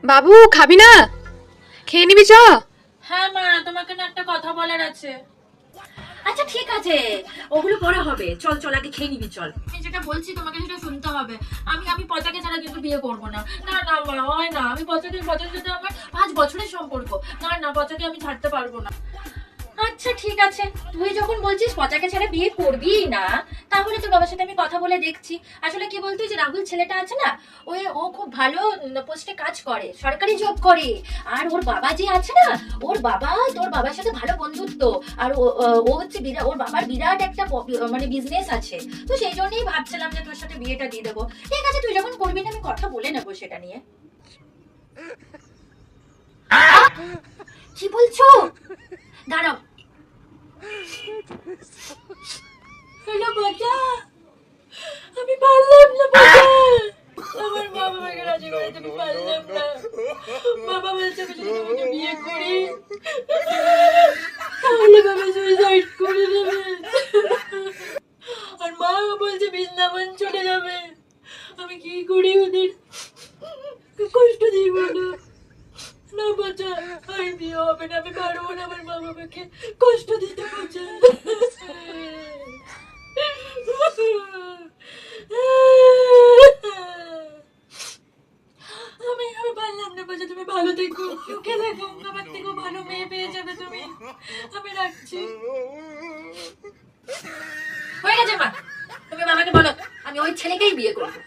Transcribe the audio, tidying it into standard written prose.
বাবু খাবি না? খেয়ে নিবি চ। হ্যাঁ মা, তোমাকে না একটা কথা বলার আছে। আচ্ছা ঠিক আছে, ওগুলো পরে হবে, চল চল আগে খেয়ে নিবি চল। আমি যেটা বলছি তোমাকে সেটা শুনতে হবে। আমি পচাকে ছাড়া কিন্তু বিয়ে করবো না। না না মা, হয় না। আমি পচাকের সাথে আমার 5 বছরের সম্পর্ক। না না, পচাকে আমি ছাড়তে পারবো না। আচ্ছা ঠিক আছে, তুই যখন বলছিস পচাকে ছেড়ে বিয়ে করবি না, তাহলে তোর বাবার সাথে আমি কথা বলে দেখছি। আসলে কি বলতো, যে রাহুল ছেলেটা আছে না, ও খুব ভালো পোস্টে কাজ করে, সরকারি জব করে। আর ওর বাবা যে আছে না, ওর বাবা তোর বাবার সাথে ভালো বন্ধুত্ব। আর ও হচ্ছে ওর বাবার বিরাট একটা মানে বিজনেস আছে। তো সেই জন্যই ভাবছিলাম যে তোর সাথে বিয়েটা দিয়ে দেবো। ঠিক আছে, তুই যখন করবি না আমি কথা বলে নেবো সেটা নিয়ে। কি বলছো? দাঁড়াও। হ্যালো পচা, আমি পারলাম না পচা। আমার মা বাবাকে রাজি করাতে আমি পারলাম না। বাবা বলছে আমি যদি তোমাকে বিয়ে করি তাহলে বাবা সুইসাইড করে দেবে। আর মা বলছে বৃন্দাবন চলে যাবে। আমি কি করি ওদের কষ্ট দিই বলো? না বাচ্চা, আর বিয়ে হবে না। আমি পারবো না আমার মা বাবাকে কষ্ট দিতে বাচ্চা। আমি পারলাম না বাচ্চা। তুমি ভালো থেকো, সুখে থেকো, আমার থেকেও ভালো মেয়ে পেয়ে যাবে তুমি। আমি রাখছি। হয়ে গেছে মা, তুমি বাবাকে বলো আমি ওই ছেলেকেই বিয়ে করবো।